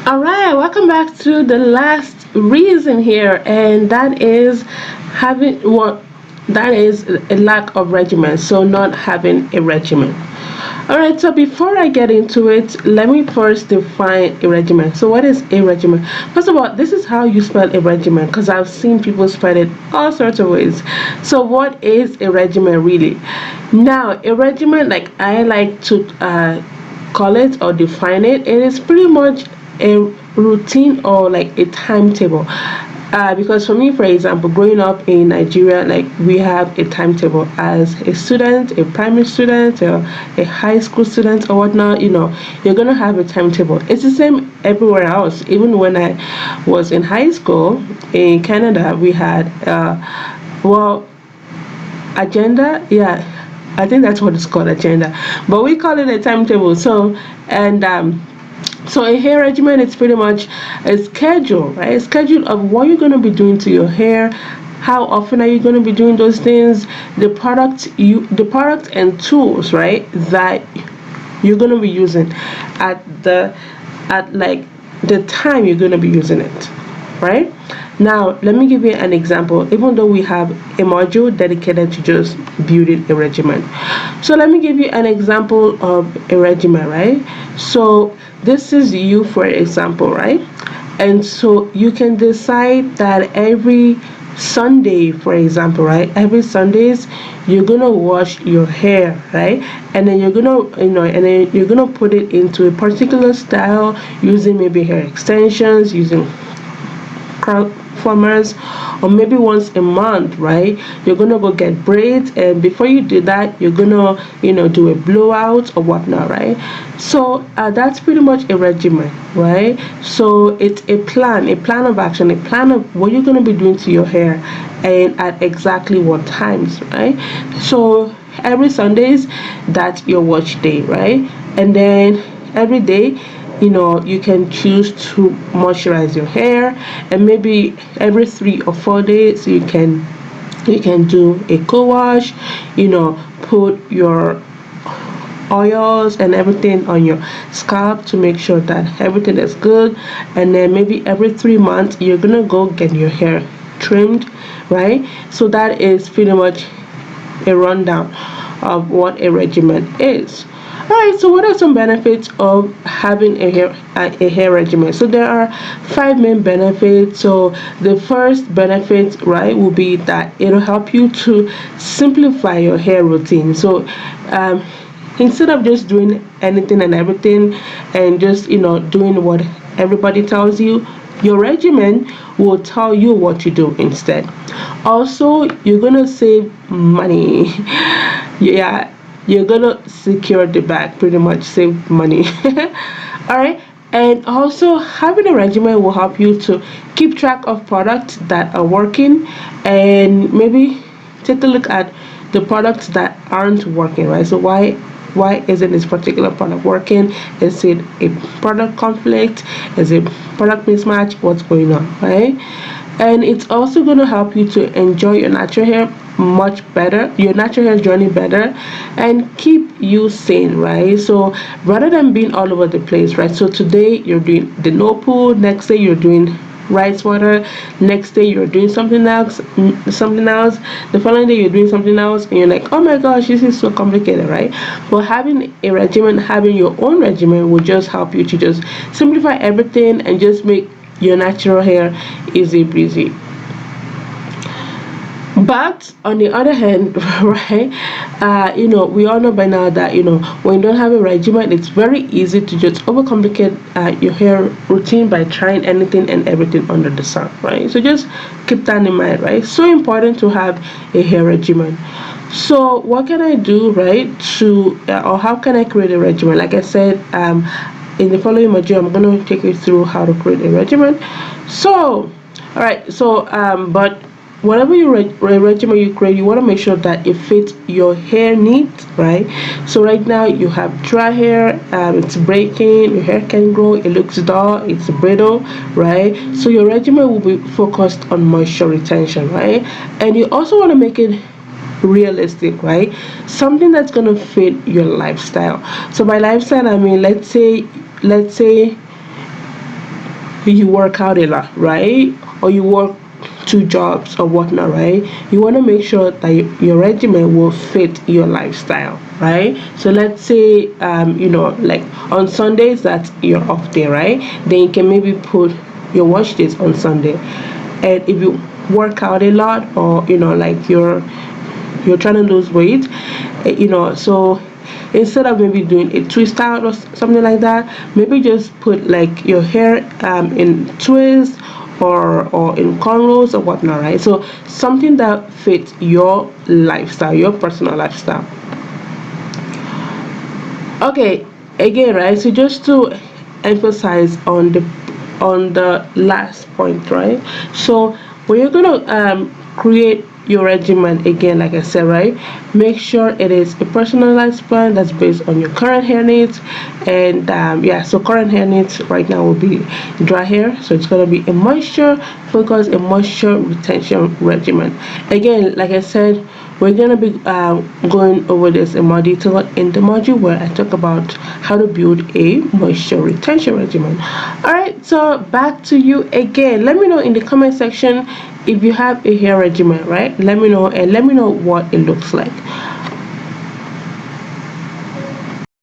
All right, welcome back to the last reason here, and that is having what that is a lack of regimen, so not having a regimen. All right, so before I get into it, let me first define a regimen. So, what is a regimen? First of all, this is how you spell a regimen because I've seen people spell it all sorts of ways. So, what is a regimen really? Now, a regimen, like I like to call it or define it, it is pretty much a routine or like a timetable. Because for me, for example, growing up in Nigeria, like we have a timetable as a student, a primary student, or a high school student, or whatnot. You're gonna have a timetable. It's the same everywhere else. Even when I was in high school in Canada, we had well, agenda. Yeah, I think that's what it's called, agenda, but we call it a timetable. So a hair regimen is pretty much a schedule, right? A schedule of what you're going to be doing to your hair, how often are you going to be doing those things, the product and tools, right, that you're going to be using at the at like the time you're going to be using it, right? Now, let me give you an example, even though we have a module dedicated to just building a regimen. So, let me give you an example of a regimen, right? So, this is you, for example, right? And so, you can decide that every Sunday, for example, right? Every Sundays, you're gonna wash your hair, right? And then you're gonna put it into a particular style using maybe hair extensions, using formers, or maybe once a month, right? You're gonna go get braids, and before you do that, you're gonna do a blowout or whatnot, right? So that's pretty much a regimen, right? So it's a plan of action, a plan of what you're gonna be doing to your hair, and at exactly what times, right? So every Sundays, that's your watch day, right? And then every day, you can choose to moisturize your hair, and maybe every 3 or 4 days you can do a co-wash, put your oils and everything on your scalp to make sure that everything is good. And then maybe every 3 months you're gonna go get your hair trimmed, right? So that is pretty much a rundown of what a regimen is. Alright, so what are some benefits of having a hair regimen? So there are five main benefits. So the first benefit, right, will be that it'll help you to simplify your hair routine. So um, instead of just doing anything and everything and just doing what everybody tells you, your regimen will tell you what to do instead. Also, you're gonna save money. Yeah, you're gonna secure the bag, pretty much save money. All right. And also, having a regimen will help you to keep track of products that are working, and maybe take a look at the products that aren't working, right? So why isn't this particular product working? Is it a product conflict? Is it product mismatch? What's going on, right? And it's also going to help you to enjoy your natural hair much better, your natural hair journey better, and keep you sane, right? So rather than being all over the place, right? So today you're doing the no poo, next day you're doing rice water, next day you're doing something else, the following day you're doing something else, and you're like, oh my gosh, this is so complicated, right? But having a regimen, having your own regimen, will just help you to just simplify everything and just make your natural hair easy breezy. But on the other hand, right, we all know by now that when you don't have a regimen, it's very easy to just overcomplicate your hair routine by trying anything and everything under the sun, right? So just keep that in mind, right? So important to have a hair regimen. So what can I do, right, or how can I create a regimen? Like I said, in the following module, I'm going to take you through how to create a regimen. So, all right. So, but whatever regimen you create, you want to make sure that it fits your hair needs, right? So right now you have dry hair, it's breaking, your hair can grow, it looks dull, it's brittle, right? So your regimen will be focused on moisture retention, right? And you also want to make it realistic, right? Something that's going to fit your lifestyle. So by lifestyle, I mean, let's say you work out a lot, right? Or you work two jobs or whatnot, right? You want to make sure that your regimen will fit your lifestyle, right? So let's say, like on Sundays, that's your off day, right? Then you can maybe put your watch days on Sunday. And if you work out a lot, or like you're trying to lose weight, so instead of maybe doing a twist out or something like that, maybe just put like your hair in twists, or in cornrows or whatnot, right? So something that fits your lifestyle, your personal lifestyle. Okay, again, right? So just to emphasize on the last point, right? So when you're gonna create your regimen again, like I said, right? Make sure it is a personalized plan that's based on your current hair needs, and yeah. So current hair needs right now will be dry hair, so it's gonna be a moisture focus, a moisture retention regimen. Again, like I said, we're going to be going over this in more detail in the module where I talk about how to build a moisture retention regimen. Alright, so back to you again. Let me know in the comment section if you have a hair regimen, right? Let me know, and let me know what it looks like.